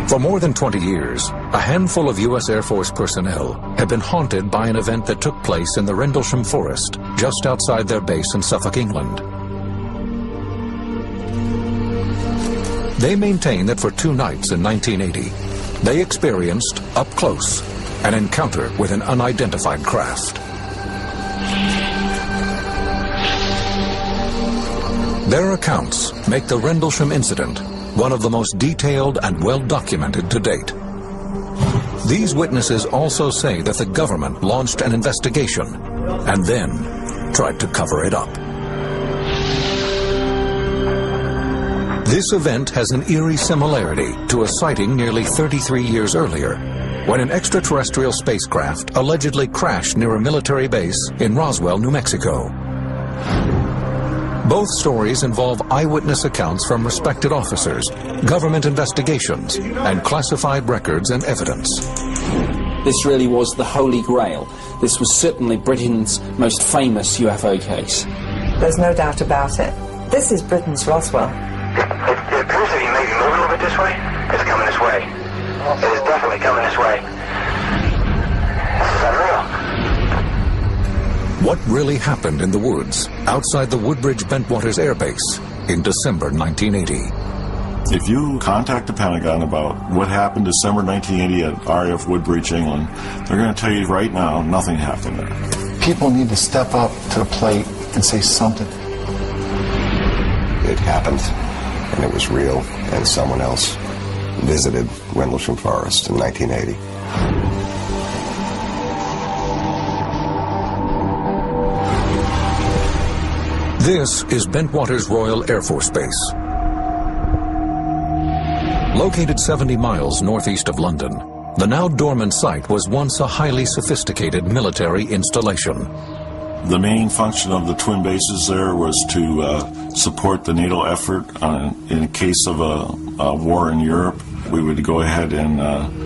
For more than 20 years, a handful of U.S. Air Force personnel had been haunted by an event that took place in the Rendlesham forest, just outside their base in Suffolk, England. They maintain that for 2 nights in 1980, they experienced, up close, an encounter with an unidentified craft. Their accounts make the Rendlesham incident one of the most detailed and well-documented to date. These witnesses also say that the government launched an investigation and then tried to cover it up. This event has an eerie similarity to a sighting nearly 33 years earlier, when an extraterrestrial spacecraft allegedly crashed near a military base in Roswell, New Mexico. Both stories involve eyewitness accounts from respected officers, government investigations, and classified records and evidence. This really was the Holy Grail. This was certainly Britain's most famous UFO case. There's no doubt about it. This is Britain's Roswell. It appears to be maybe moving a little bit this way. It's coming this way. It is definitely coming this way. This is unreal. What really happened in the woods outside the Woodbridge Bentwaters Air Base in December 1980? If you contact the Pentagon about what happened December 1980 at RAF Woodbridge, England, they're going to tell you right now nothing happened there. People need to step up to the plate and say something. It happened, and it was real, and someone else visited Rendlesham Forest in 1980. This is Bentwaters Royal Air Force Base. Located 70 miles northeast of London, the now dormant site was once a highly sophisticated military installation. The main function of the twin bases there was to support the NATO effort in case of a war in Europe. We would go ahead and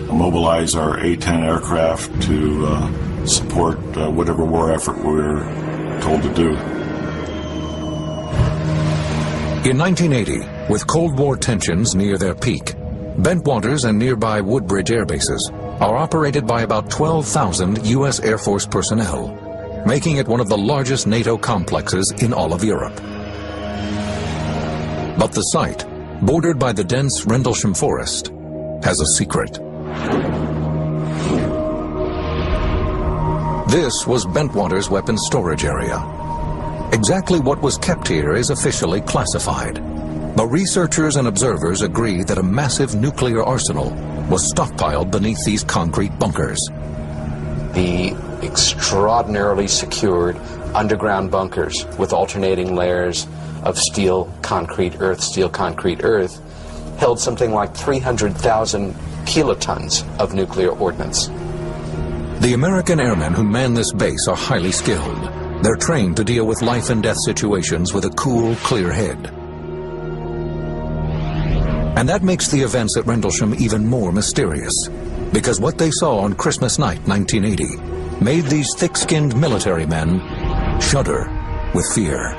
mobilize our A-10 aircraft to support whatever war effort we were told to do. In 1980, with Cold War tensions near their peak, Bentwaters and nearby Woodbridge air bases are operated by about 12,000 U.S. Air Force personnel, making it one of the largest NATO complexes in all of Europe. But the site, bordered by the dense Rendlesham forest, has a secret. This was Bentwaters' weapons storage area. Exactly what was kept here is officially classified, but researchers and observers agree that a massive nuclear arsenal was stockpiled beneath these concrete bunkers. The extraordinarily secured underground bunkers with alternating layers of steel, concrete, earth, held something like 300,000 kilotons of nuclear ordnance. The American airmen who man this base are highly skilled. They're trained to deal with life and death situations with a cool, clear head. And that makes the events at Rendlesham even more mysterious, because what they saw on Christmas night 1980 made these thick-skinned military men shudder with fear.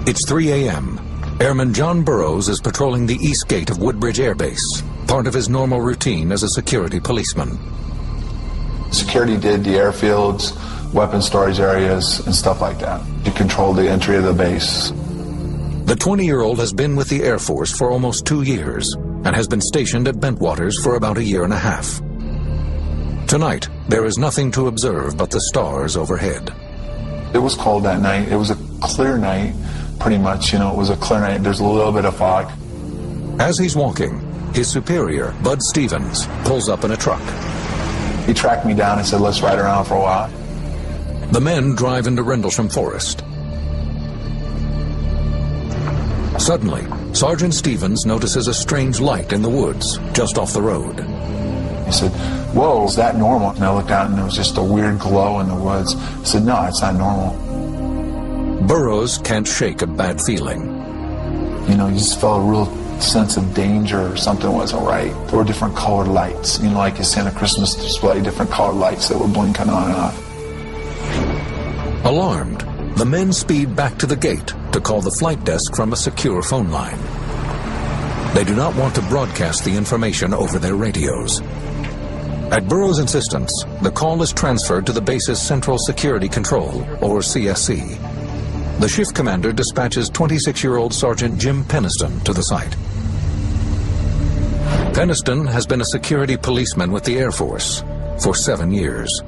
It's 3 a.m. Airman John Burroughs is patrolling the east gate of Woodbridge Air Base, part of his normal routine as a security policeman. Security did the airfields, weapon storage areas, and stuff like that. You controlled the entry of the base. The 20-year-old has been with the Air Force for almost 2 years and has been stationed at Bentwaters for about a year and a half. Tonight, there is nothing to observe but the stars overhead. It was cold that night. It was a clear night, pretty much. You know, it was a clear night. There's a little bit of fog. As he's walking, his superior, Bud Stevens, pulls up in a truck. He tracked me down and said, let's ride around for a while. The men drive into Rendlesham Forest. Suddenly, Sergeant Stevens notices a strange light in the woods, just off the road. He said, whoa, is that normal? And I looked out and there was just a weird glow in the woods. I said, no, it's not normal. Burroughs can't shake a bad feeling. You know, you just felt a real sense of danger or something wasn't right. There were different colored lights, you know, like you see on a Christmas display, different colored lights that were blinking on and off. Alarmed, the men speed back to the gate to call the flight desk from a secure phone line. They do not want to broadcast the information over their radios. At Burroughs' insistence, the call is transferred to the base's Central Security Control, or CSC. The shift commander dispatches 26-year-old Sergeant Jim Peniston to the site. Peniston has been a security policeman with the Air Force for 7 years.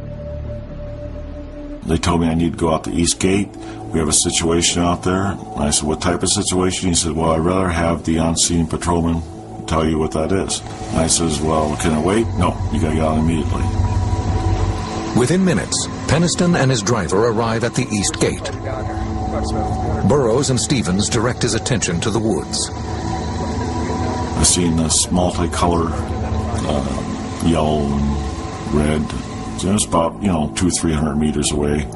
They told me I need to go out the East Gate. We have a situation out there. And I said, what type of situation? He said, well, I'd rather have the on-scene patrolman tell you what that is. And I says, well, can I wait? No, you gotta get out immediately. Within minutes, Peniston and his driver arrive at the East Gate. Burroughs and Stevens direct his attention to the woods. I seen this multicolor yellow and red. So it was about, 200-300 meters away.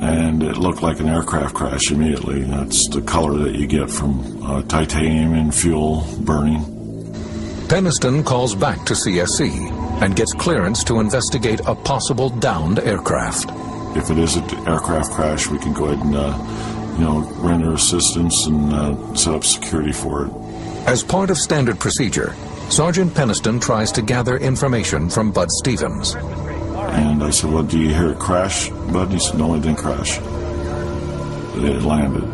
And it looked like an aircraft crash immediately. That's the color that you get from titanium and fuel burning. Peniston calls back to CSC and gets clearance to investigate a possible downed aircraft. If it is an aircraft crash, we can go ahead and, render assistance and set up security for it. As part of standard procedure, Sergeant Peniston tries to gather information from Bud Stevens. And I said, well, do you hear it crash, Bud? He said, no, it didn't crash. It landed.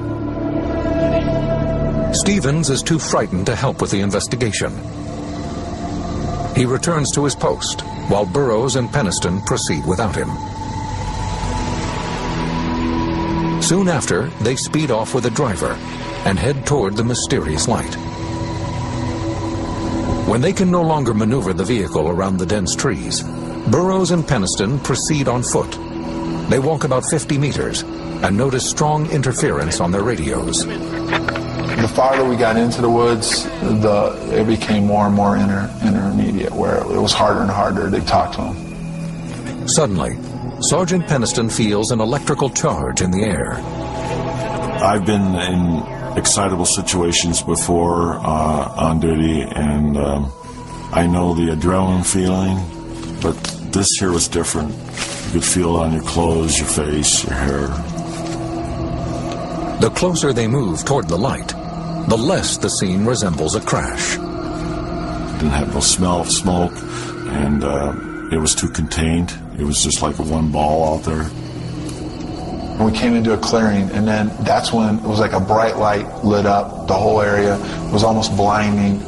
Stevens is too frightened to help with the investigation. He returns to his post, while Burroughs and Peniston proceed without him. Soon after, they speed off with a driver and head toward the mysterious light. When they can no longer maneuver the vehicle around the dense trees, Burroughs and Peniston proceed on foot. They walk about 50 meters and notice strong interference on their radios. The farther we got into the woods, it became more and more intermediate, where it was harder and harder to talk to them. Suddenly, Sergeant Peniston feels an electrical charge in the air. I've been in excitable situations before on duty, and I know the adrenaline feeling, but this here was different. You could feel it on your clothes, your face, your hair. The closer they move toward the light, the less the scene resembles a crash. It didn't have no smell of smoke, and it was too contained. It was just like a one ball out there. We came into a clearing, and then that's when it was like a bright light lit up the whole area. It was almost blinding.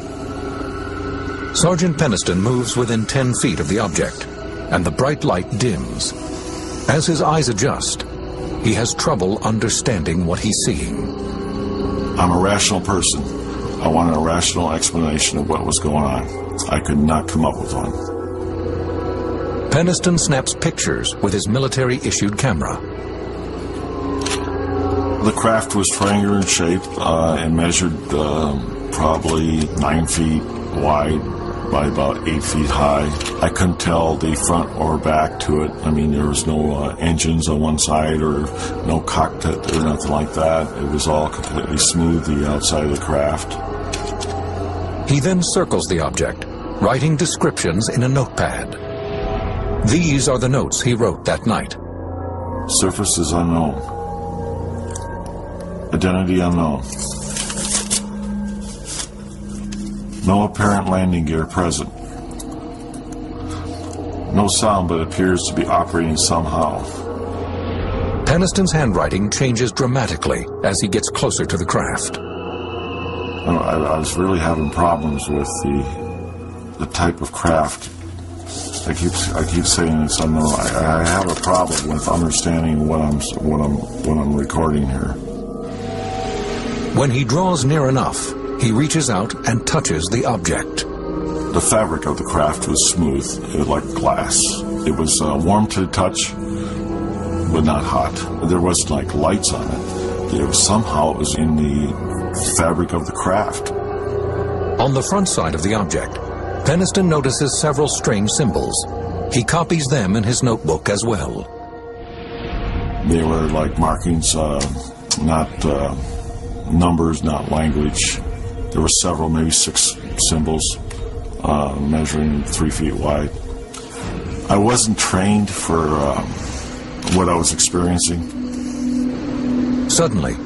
Sergeant Peniston moves within 10 feet of the object, and the bright light dims. As his eyes adjust, he has trouble understanding what he's seeing. I'm a rational person. I wanted a rational explanation of what was going on. I could not come up with one. Peniston snaps pictures with his military-issued camera. The craft was triangular in shape and measured probably 9 feet wide by about 8 feet high. I couldn't tell the front or back to it. I mean, there was no engines on one side or no cockpit or nothing like that. It was all completely smooth, the outside of the craft. He then circles the object, writing descriptions in a notepad. These are the notes he wrote that night. Surface is unknown. Identity unknown. No apparent landing gear present. No sound, but appears to be operating somehow. Peniston's handwriting changes dramatically as he gets closer to the craft. I was really having problems with the type of craft. I keep saying it's unknown. I have a problem with understanding what I'm recording here. When he draws near enough, he reaches out and touches the object. The fabric of the craft was smooth. It was like glass. It was warm to the touch, but not hot. There wasn't like lights on it. Somehow it was in the fabric of the craft. On the front side of the object, Peniston notices several strange symbols. He copies them in his notebook as well. They were like markings, not numbers, not language. There were several, maybe 6 symbols, measuring 3 feet wide. I wasn't trained for what I was experiencing. Suddenly,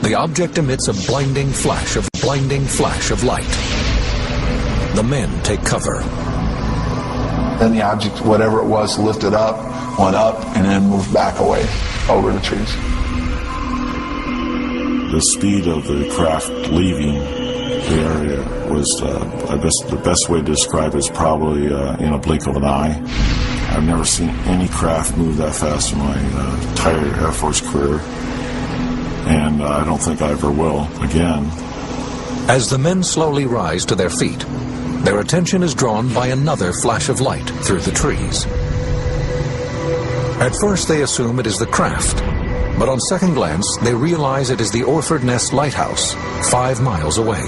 the object emits a blinding flash of light. The men take cover. Then the object, whatever it was, lifted up, went up, and then moved back away over the trees. The speed of the craft leaving the area was, the best way to describe it is probably in a blink of an eye. I've never seen any craft move that fast in my entire Air Force career, and I don't think I ever will again. As the men slowly rise to their feet, their attention is drawn by another flash of light through the trees. At first they assume it is the craft, but on second glance they realize it is the Orford Ness Lighthouse, 5 miles away.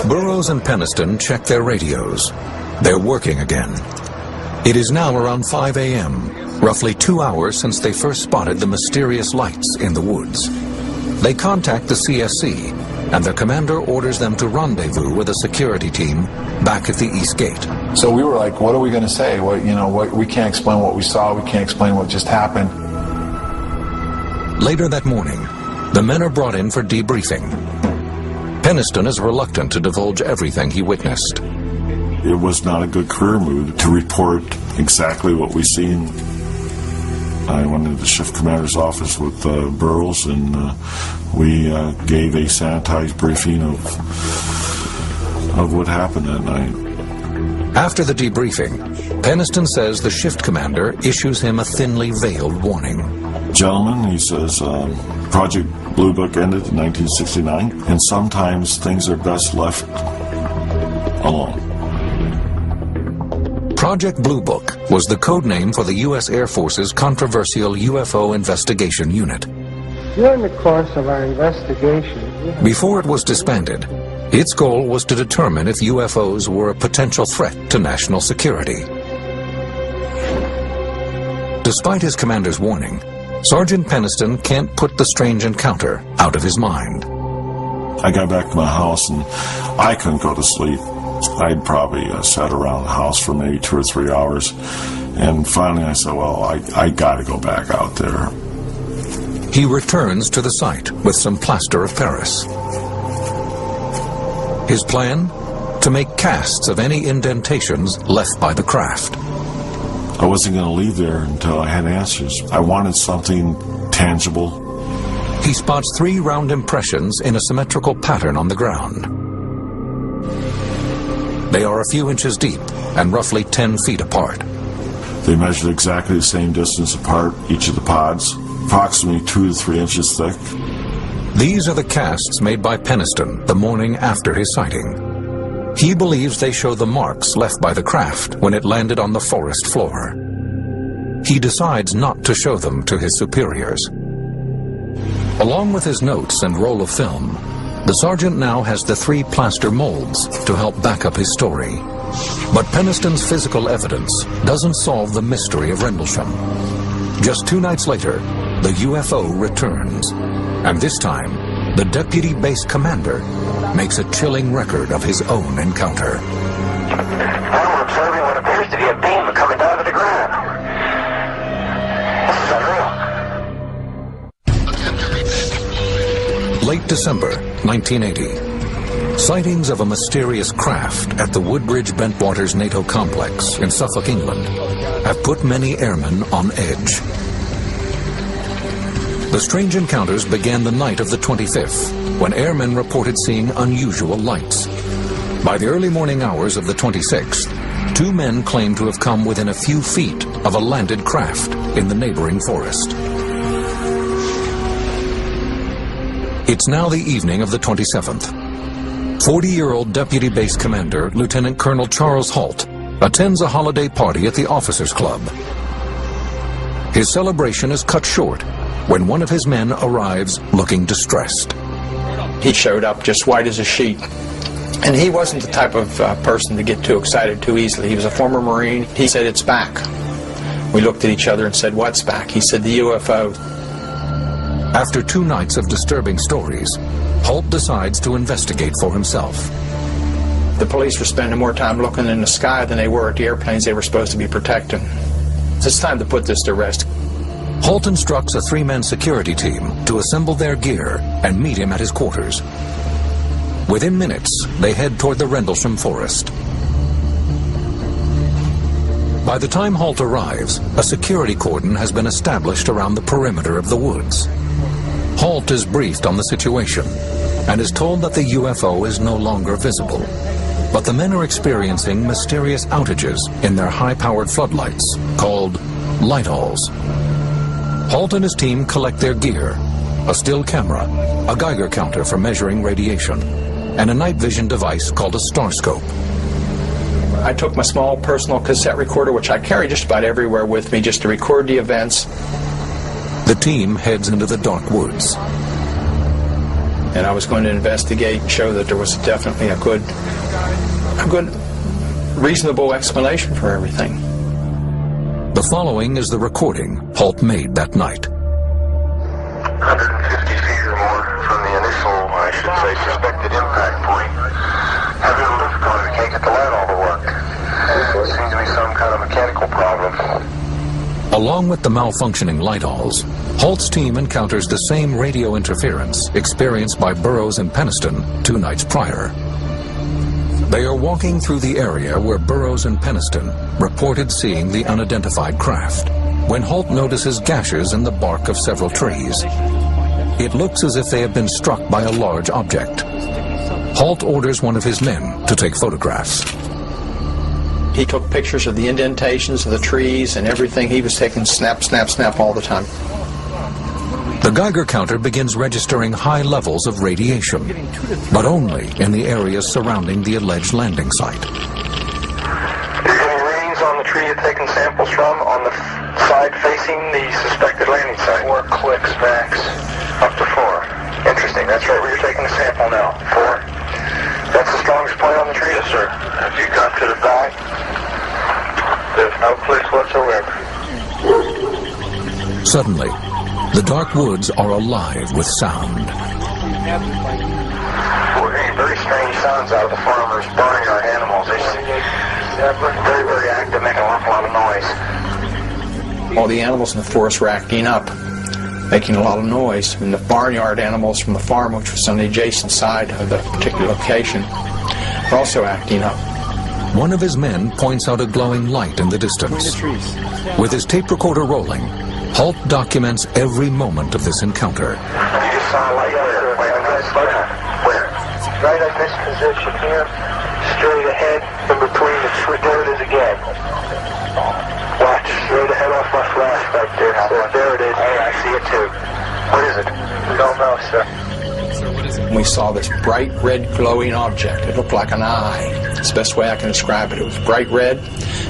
Burroughs and Penniston check their radios. They're working again. It is now around 5 a.m., roughly 2 hours since they first spotted the mysterious lights in the woods. They contact the CSC, and their commander orders them to rendezvous with a security team back at the East Gate. So we were like, what are we going to say? We can't explain what we saw. We can't explain what just happened. Later that morning, the men are brought in for debriefing. Penniston is reluctant to divulge everything he witnessed. It was not a good career move to report exactly what we seen. I went into the shift commander's office with Burroughs, and we gave a sanitized briefing of what happened that night. After the debriefing, Penniston says the shift commander issues him a thinly veiled warning. Gentlemen, he says, Project Blue Book ended in 1969, and sometimes things are best left alone. Project Blue Book was the code name for the U.S. Air Force's controversial UFO investigation unit. During the course of our investigation... Before it was disbanded, its goal was to determine if UFOs were a potential threat to national security. Despite his commander's warning, Sergeant Penniston can't put the strange encounter out of his mind. I got back to my house and I couldn't go to sleep. I'd probably sat around the house for maybe 2 or 3 hours, and finally I said, well, I got to go back out there. He returns to the site with some plaster of Paris. His plan? To make casts of any indentations left by the craft. I wasn't going to leave there until I had answers. I wanted something tangible. He spots 3 round impressions in a symmetrical pattern on the ground. They are a few inches deep and roughly 10 feet apart. They measured exactly the same distance apart, each of the pods, approximately 2 to 3 inches thick. These are the casts made by Penniston the morning after his sighting. He believes they show the marks left by the craft when it landed on the forest floor. He decides not to show them to his superiors. Along with his notes and roll of film, the sergeant now has the 3 plaster molds to help back up his story. But Penniston's physical evidence doesn't solve the mystery of Rendlesham. Just 2 nights later, the UFO returns. And this time, the deputy base commander makes a chilling record of his own encounter. I'm observing what appears to be a beam coming down to the ground. This is unreal. Late December 1980. Sightings of a mysterious craft at the Woodbridge Bentwaters NATO complex in Suffolk, England, have put many airmen on edge. The strange encounters began the night of the 25th, when airmen reported seeing unusual lights. By the early morning hours of the 26th, 2 men claimed to have come within a few feet of a landed craft in the neighboring forest. It's now the evening of the 27th. 40-year-old Deputy Base Commander Lieutenant Colonel Charles Holt attends a holiday party at the Officers Club. His celebration is cut short when one of his men arrives looking distressed. He showed up just white as a sheet. And he wasn't the type of person to get too excited too easily. He was a former Marine. He said, "It's back." We looked at each other and said, "What's back?" He said, "The UFO." After 2 nights of disturbing stories, Holt decides to investigate for himself. The police were spending more time looking in the sky than they were at the airplanes they were supposed to be protecting. It's time to put this to rest. Holt instructs a three-man security team to assemble their gear and meet him at his quarters. Within minutes, they head toward the Rendlesham forest. By the time Holt arrives, a security cordon has been established around the perimeter of the woods. Holt is briefed on the situation and is told that the UFO is no longer visible. But the men are experiencing mysterious outages in their high-powered floodlights, called light-alls. Holt and his team collect their gear, a still camera, a Geiger counter for measuring radiation, and a night vision device called a starscope. I took my small personal cassette recorder, which I carry just about everywhere with me, just to record the events. The team heads into the dark woods. And I was going to investigate and show that there was definitely a good, reasonable explanation for everything. The following is the recording Holt made that night. 150 feet or more from the initial, I should say, suspected impact point. Having a difficulty, can't get the light all to work. There seems to be some kind of mechanical problem. Along with the malfunctioning light-alls, Holt's team encounters the same radio interference experienced by Burroughs and Penniston 2 nights prior. They are walking through the area where Burroughs and Penniston reported seeing the unidentified craft, when Holt notices gashes in the bark of several trees. It looks as if they have been struck by a large object. Holt orders one of his men to take photographs. He took pictures of the indentations of the trees and everything. He was taking snap, snap, snap all the time. The Geiger counter begins registering high levels of radiation, but only in the areas surrounding the alleged landing site. Is there any readings on the tree you're taking samples from on the side facing the suspected landing site? 4 clicks max. Up to 4. Interesting. That's right where you're taking the sample now. 4. That's the strongest point on the tree? Yes, sir. Have you got to the back? There's no clicks whatsoever. Suddenly, the dark woods are alive with sound. We're hearing very strange sounds out of the farmers' barnyard animals. They're very, very active, making an awful lot of noise. All the animals in the forest were acting up, making a lot of noise. And the barnyard animals from the farm, which was on the adjacent side of the particular location, were also acting up. One of his men points out a glowing light in the distance. With his tape recorder rolling, Holt documents every moment of this encounter. You just saw a light there. Wait, slow down. Where? Right at this position here, straight ahead, in between the tree. There it is again. Watch, straight ahead off my flash right there. There it is. Hey, I see it too. What is it? We don't know, sir. We saw this bright red glowing object. It looked like an eye. It's the best way I can describe it. It was bright red,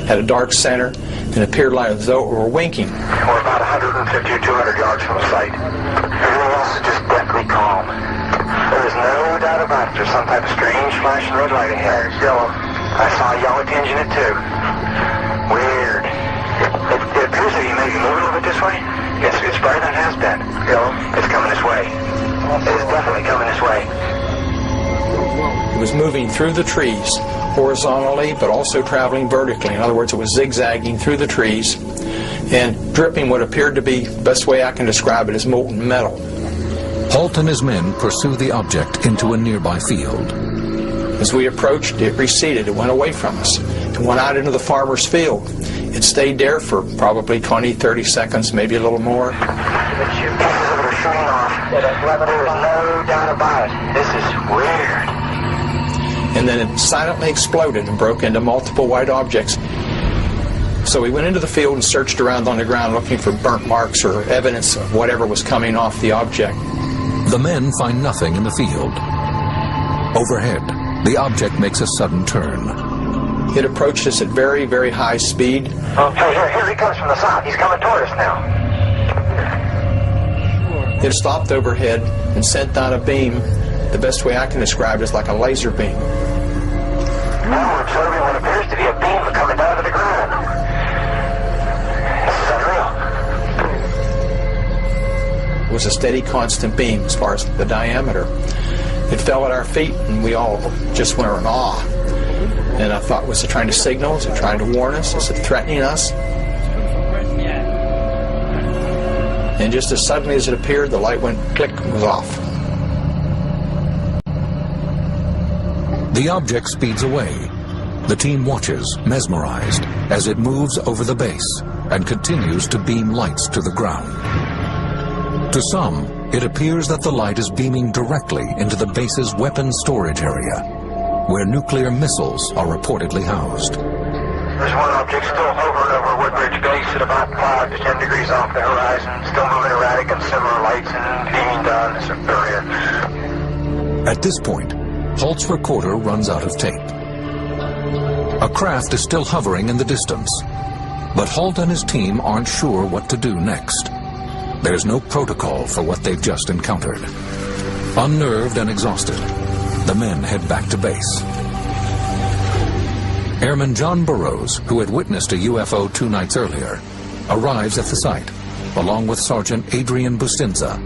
had a dark center, and appeared like as though it were winking. We're about 150 or 200 yards from the site. Everything else is just deathly calm. There is no doubt about it. There's some type of strange flashing red light ahead. It's yellow. I saw a yellow tinge in it too. Weird. It appears that you may be moving a little bit this way. Yes, it's bright and has been. Yellow. It's coming this way. It is definitely coming this way. It was moving through the trees, horizontally, but also traveling vertically. In other words, it was zigzagging through the trees and dripping what appeared to be, the best way I can describe it, as molten metal. Holt and his men pursue the object into a nearby field. As we approached, it receded. It went away from us. It went out into the farmer's field. It stayed there for probably 20, 30 seconds, maybe a little more. There's no doubt about it. This is weird. And then it silently exploded and broke into multiple white objects. So we went into the field and searched around on the ground looking for burnt marks or evidence of whatever was coming off the object. The men find nothing in the field. Overhead, the object makes a sudden turn. It approached us at very, very high speed. Oh, here he comes from the south. He's coming toward us now. It stopped overhead and sent down a beam. The best way I can describe it is like a laser beam. Now we're observing what appears to be a beam coming down to the ground. This is unreal. It was a steady, constant beam as far as the diameter. It fell at our feet, and we all just went in awe. And I thought, was it trying to signal? Was it trying to warn us? Was it threatening us? And just as suddenly as it appeared, the light went click and was off. The object speeds away. The team watches, mesmerized, as it moves over the base and continues to beam lights to the ground. To some, it appears that the light is beaming directly into the base's weapons storage area, where nuclear missiles are reportedly housed. There's one object still hovering over Woodbridge Base at about 5 to 10 degrees off the horizon, still moving erratic and similar lights and beaming down this area. At this point, Holt's recorder runs out of tape. A craft is still hovering in the distance, but Holt and his team aren't sure what to do next. There's no protocol for what they've just encountered. Unnerved and exhausted, the men head back to base. Airman John Burroughs, who had witnessed a UFO 2 nights earlier, arrives at the site, along with Sergeant Adrian Bustinza.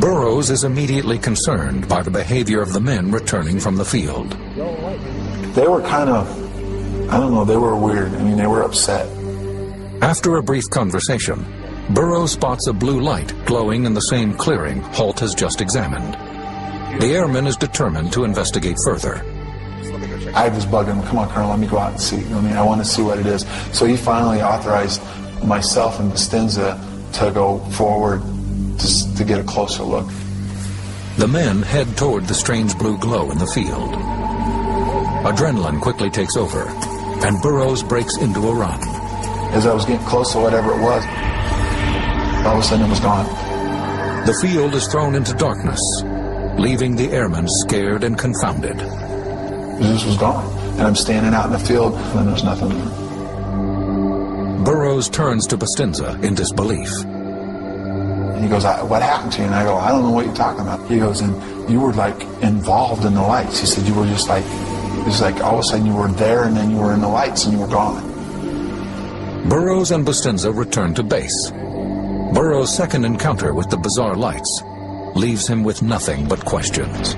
Burroughs is immediately concerned by the behavior of the men returning from the field. They were kind of, I don't know, they were weird. I mean, they were upset. After a brief conversation, Burroughs spots a blue light glowing in the same clearing Holt has just examined. The airman is determined to investigate further. I was bugging him, come on, Colonel, let me go out and see. I mean, I want to see what it is. So he finally authorized myself and Bustinza to go forward to get a closer look. The men head toward the strange blue glow in the field. Adrenaline quickly takes over, and Burroughs breaks into a run. As I was getting close to whatever it was, all of a sudden it was gone. The field is thrown into darkness, leaving the airmen scared and confounded. It just was gone. And I'm standing out in the field, and there's nothing there. Burroughs turns to Bustinza in disbelief. He goes, what happened to you? And I go, I don't know what you're talking about. He goes, and you were like involved in the lights. He said, you were just like, it was like all of a sudden you were there and then you were in the lights and you were gone. Burroughs and Bustinza return to base. Burroughs' second encounter with the bizarre lights leaves him with nothing but questions.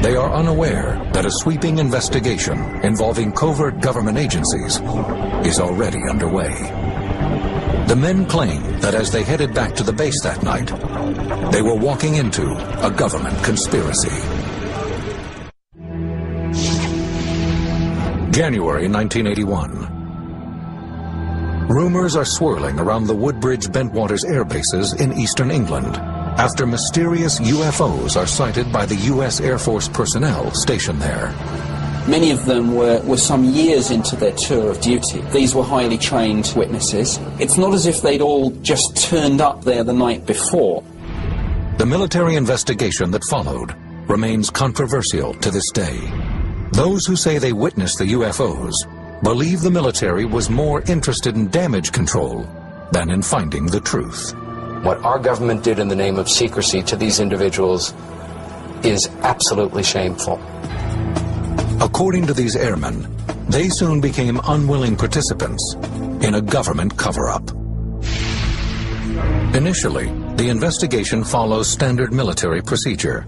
They are unaware that a sweeping investigation involving covert government agencies is already underway. The men claim that as they headed back to the base that night, they were walking into a government conspiracy. January 1981. Rumors are swirling around the Woodbridge Bentwaters air bases in eastern England after mysterious UFOs are sighted by the U.S. Air Force personnel stationed there. Many of them were some years into their tour of duty. These were highly trained witnesses. It's not as if they'd all just turned up there the night before. The military investigation that followed remains controversial to this day. Those who say they witnessed the UFOs believe the military was more interested in damage control than in finding the truth. What our government did in the name of secrecy to these individuals is absolutely shameful. According to these airmen, they soon became unwilling participants in a government cover-up. Initially, the investigation follows standard military procedure.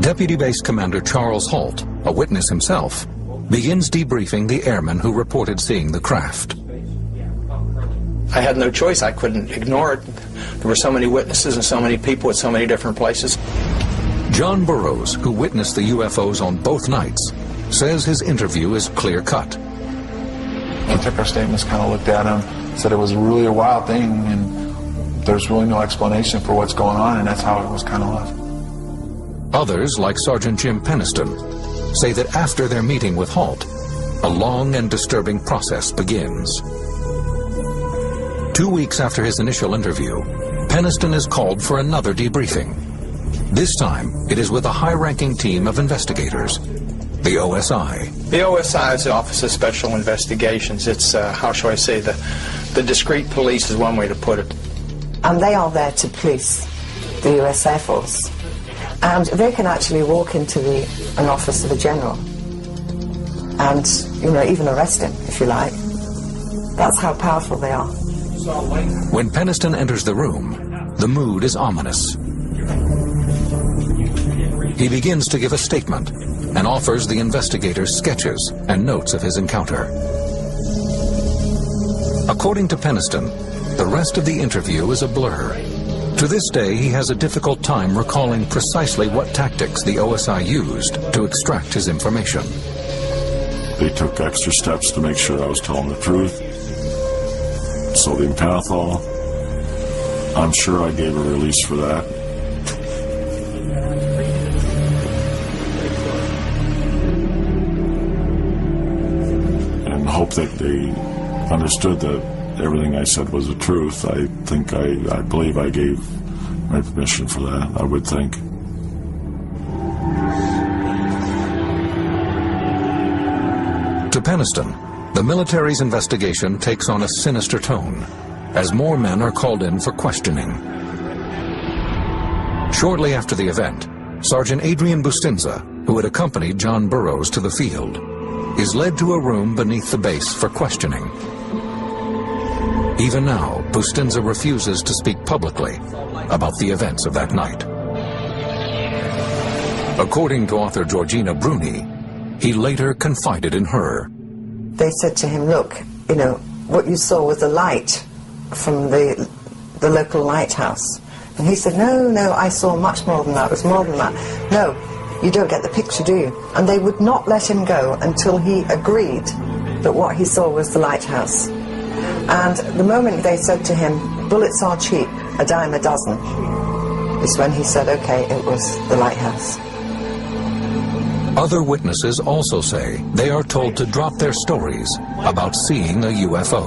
Deputy Base Commander Charles Holt, a witness himself, begins debriefing the airmen who reported seeing the craft. I had no choice. I couldn't ignore it. There were so many witnesses and so many people at so many different places. John Burroughs, who witnessed the UFOs on both nights, says his interview is clear-cut. We took our statements, kind of looked at them, said it was really a wild thing, and there's really no explanation for what's going on, and that's how it was kind of left. Others, like Sergeant Jim Peniston, say that after their meeting with Holt, a long and disturbing process begins. 2 weeks after his initial interview, Peniston is called for another debriefing. This time, it is with a high-ranking team of investigators, the OSI. The OSI is the Office of Special Investigations. It's, how shall I say, the discreet police is one way to put it. And they are there to police the US Air Force. And they can actually walk into an office of a general and, you know, even arrest him, if you like. That's how powerful they are. When Peniston enters the room, the mood is ominous. He begins to give a statement and offers the investigators sketches and notes of his encounter. According to Peniston, the rest of the interview is a blur. To this day, he has a difficult time recalling precisely what tactics the OSI used to extract his information. They took extra steps to make sure I was telling the truth. Sodium pentothal. I'm sure I gave a release for that. And hope that they understood that everything I said was the truth. I believe I gave my permission for that, I would think. To Peniston, the military's investigation takes on a sinister tone, as more men are called in for questioning. Shortly after the event, Sergeant Adrian Bustinza, who had accompanied John Burroughs to the field, is led to a room beneath the base for questioning. Even now, Bustinza refuses to speak publicly about the events of that night. According to author Georgina Bruni, he later confided in her. They said to him, look, you know, what you saw was a light from the local lighthouse. And he said, no, I saw much more than that, it was more than that. No, you don't get the picture, do you? And they would not let him go until he agreed that what he saw was the lighthouse. And the moment they said to him, bullets are cheap, a dime a dozen, is when he said, okay, it was the lighthouse. Other witnesses also say they are told to drop their stories about seeing a UFO.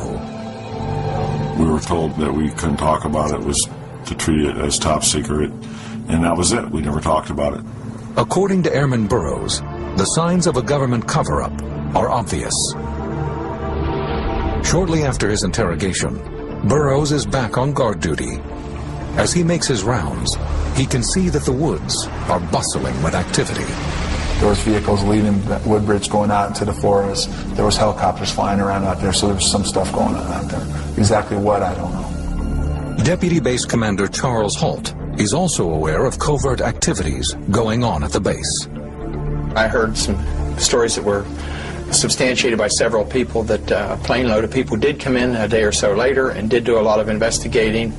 We were told that we couldn't talk about it, was to treat it as top secret, and that was it. We never talked about it. According to Airman Burroughs, the signs of a government cover-up are obvious. Shortly after his interrogation, Burroughs is back on guard duty. As he makes his rounds, he can see that the woods are bustling with activity. There was vehicles leaving Woodbridge going out into the forest. There was helicopters flying around out there, so there was some stuff going on out there. Exactly what, I don't know. Deputy Base Commander Charles Holt is also aware of covert activities going on at the base. I heard some stories that were substantiated by several people that a plane load of people did come in a day or so later and did do a lot of investigating.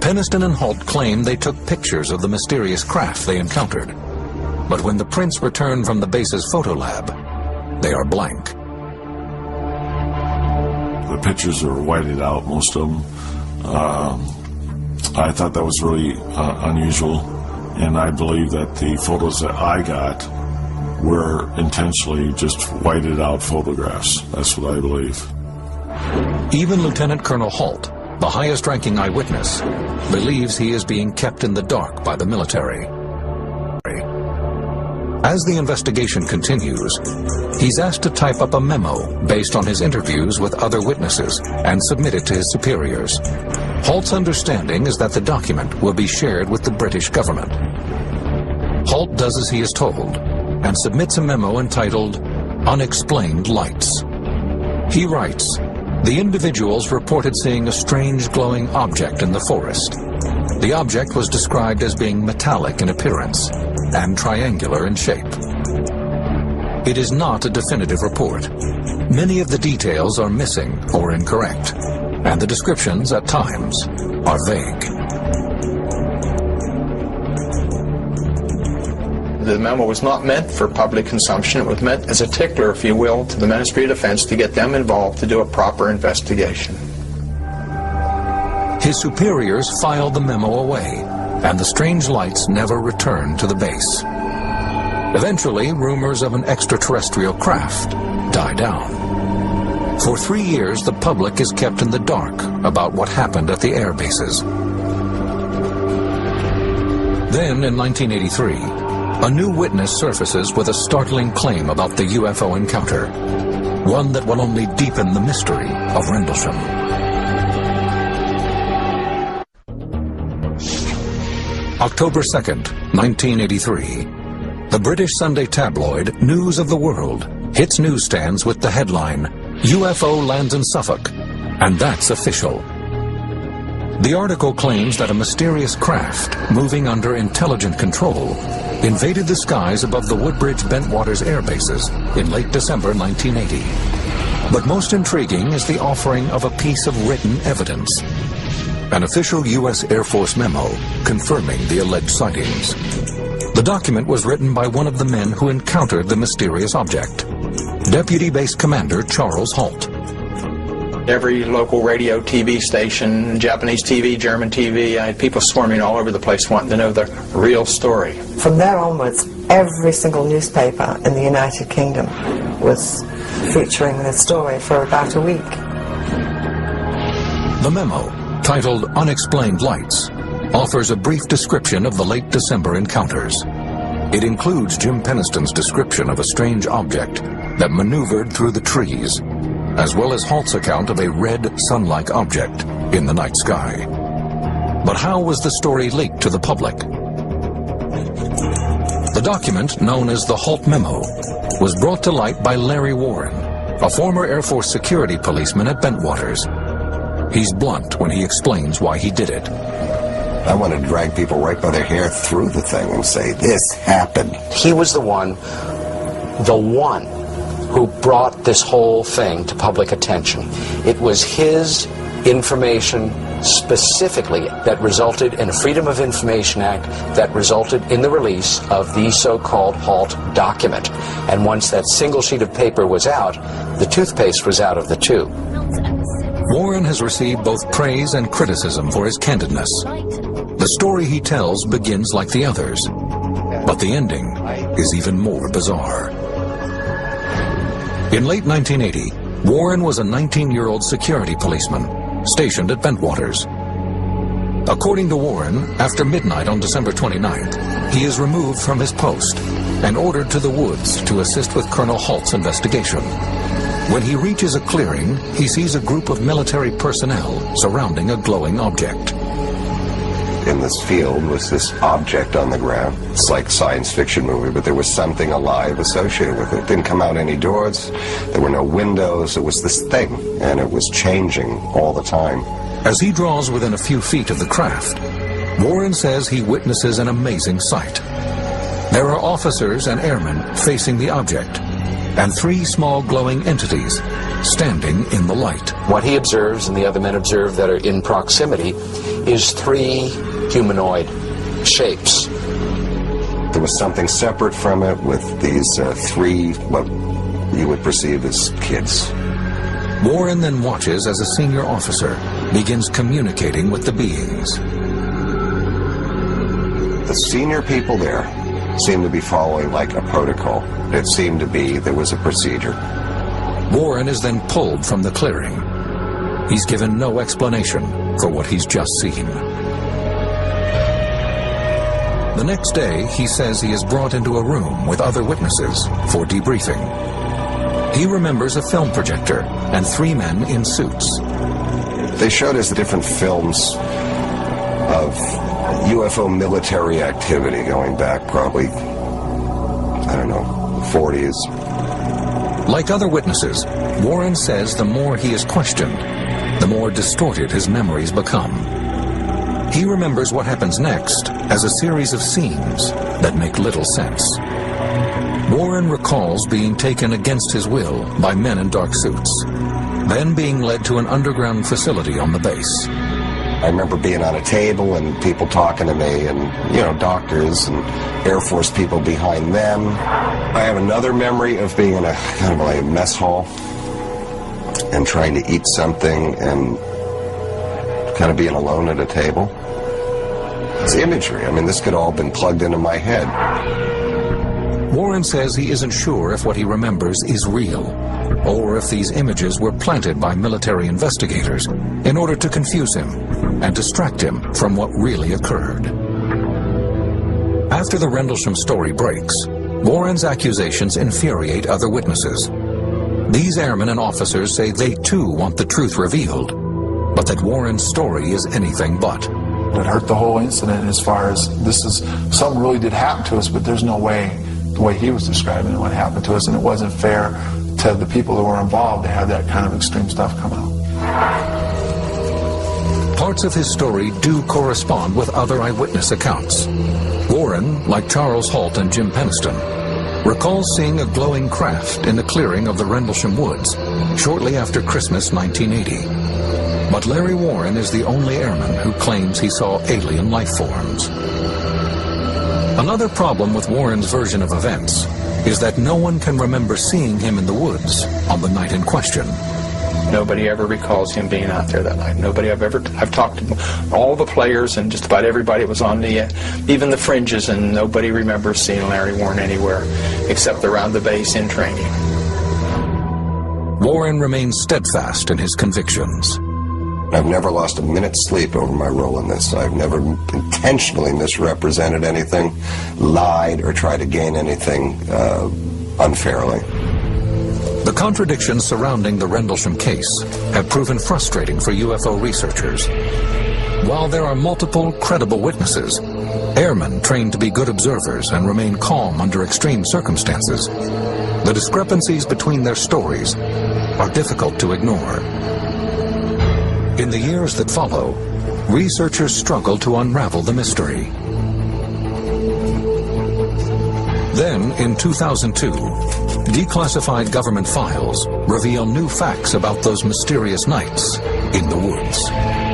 Peniston and Holt claim they took pictures of the mysterious craft they encountered. But when the prints return from the base's photo lab, they are blank. The pictures are whited out, most of them. I thought that was really unusual, and I believe that the photos that I got were intentionally just whited out photographs. That's what I believe. Even Lieutenant Colonel Holt, the highest-ranking eyewitness, believes he is being kept in the dark by the military. As the investigation continues, he's asked to type up a memo based on his interviews with other witnesses and submit it to his superiors. Holt's understanding is that the document will be shared with the British government. Holt does as he is told and submits a memo entitled Unexplained Lights. He writes, the individuals reported seeing a strange glowing object in the forest. The object was described as being metallic in appearance and triangular in shape. It is not a definitive report. Many of the details are missing or incorrect, and the descriptions at times are vague. The memo was not meant for public consumption. It was meant as a tickler, if you will, to the Ministry of Defense to get them involved to do a proper investigation. His superiors filed the memo away, and the strange lights never returned to the base. Eventually, rumors of an extraterrestrial craft die down. For 3 years, the public is kept in the dark about what happened at the air bases. Then, in 1983, a new witness surfaces with a startling claim about the UFO encounter, one that will only deepen the mystery of Rendlesham. October 2nd, 1983. The British Sunday tabloid News of the World hits newsstands with the headline, UFO lands in Suffolk, and that's official. The article claims that a mysterious craft, moving under intelligent control, invaded the skies above the Woodbridge Bentwaters air bases in late December 1980. But most intriguing is the offering of a piece of written evidence. An official U.S. Air Force memo confirming the alleged sightings. The document was written by one of the men who encountered the mysterious object, Deputy Base Commander Charles Halt. Every local radio, TV station, Japanese TV, German TV, I had people swarming all over the place wanting to know the real story. From there onwards, every single newspaper in the United Kingdom was featuring the story for about a week. The memo, titled Unexplained Lights, offers a brief description of the late December encounters. It includes Jim Penniston's description of a strange object that maneuvered through the trees, as well as Halt's account of a red sun-like object in the night sky. But how was the story leaked to the public? The document, known as the Halt Memo, was brought to light by Larry Warren, a former Air Force security policeman at Bentwaters. He's blunt when he explains why he did it. I want to drag people right by their hair through the thing and say, this happened. He was the one who brought this whole thing to public attention. It was his information specifically that resulted in a Freedom of Information Act that resulted in the release of the so-called Halt document. And once that single sheet of paper was out, the toothpaste was out of the tube. Warren has received both praise and criticism for his candidness. The story he tells begins like the others, but the ending is even more bizarre. In late 1980, Warren was a 19-year-old security policeman stationed at Bentwaters. According to Warren, after midnight on December 29th, he is removed from his post and ordered to the woods to assist with Colonel Halt's investigation. When he reaches a clearing, he sees a group of military personnel surrounding a glowing object. In this field was this object on the ground. It's like a science fiction movie, but there was something alive associated with it. It didn't come out any doors, there were no windows, it was this thing, and it was changing all the time. As he draws within a few feet of the craft, Warren says he witnesses an amazing sight. There are officers and airmen facing the object, and three small glowing entities standing in the light. What he observes and the other men observe that are in proximity is three humanoid shapes. There was something separate from it with these three, what you would perceive as kids. Warren then watches as a senior officer begins communicating with the beings. The senior people there seemed to be following like a protocol. It seemed to be there was a procedure. Warren is then pulled from the clearing. He's given no explanation for what he's just seen. The next day, he says he is brought into a room with other witnesses for debriefing. He remembers a film projector and three men in suits. They showed us the different films of UFO military activity going back probably, I don't know, 40s. Like other witnesses, Warren says the more he is questioned, the more distorted his memories become. He remembers what happens next as a series of scenes that make little sense. Warren recalls being taken against his will by men in dark suits, then being led to an underground facility on the base. I remember being on a table and people talking to me and, you know, doctors and Air Force people behind them. I have another memory of being in a kind of like a mess hall and trying to eat something and kind of being alone at a table. It's imagery. I mean, this could all have been plugged into my head. Warren says he isn't sure if what he remembers is real, or if these images were planted by military investigators in order to confuse him and distract him from what really occurred. After the Rendlesham story breaks, Warren's accusations infuriate other witnesses. These airmen and officers say they too want the truth revealed, but that Warren's story is anything but. It hurt the whole incident as far as this is something really did happen to us, but there's no way, the way he was describing it, what happened to us, and it wasn't fair to the people that were involved to have that kind of extreme stuff come out. Parts of his story do correspond with other eyewitness accounts. Warren, like Charles Halt and Jim Penniston, recalls seeing a glowing craft in a clearing of the Rendlesham Woods shortly after Christmas 1980. But Larry Warren is the only airman who claims he saw alien life forms. Another problem with Warren's version of events is that no one can remember seeing him in the woods on the night in question. Nobody ever recalls him being out there that night. I've talked to all the players and just about everybody was on even the fringes, and nobody remembers seeing Larry Warren anywhere except around the base in training. Warren remains steadfast in his convictions. I've never lost a minute's sleep over my role in this. I've never intentionally misrepresented anything, lied, or tried to gain anything unfairly. The contradictions surrounding the Rendlesham case have proven frustrating for UFO researchers. While there are multiple credible witnesses, airmen trained to be good observers and remain calm under extreme circumstances, the discrepancies between their stories are difficult to ignore. In the years that follow, researchers struggle to unravel the mystery. Then, in 2002, declassified government files reveal new facts about those mysterious nights in the woods.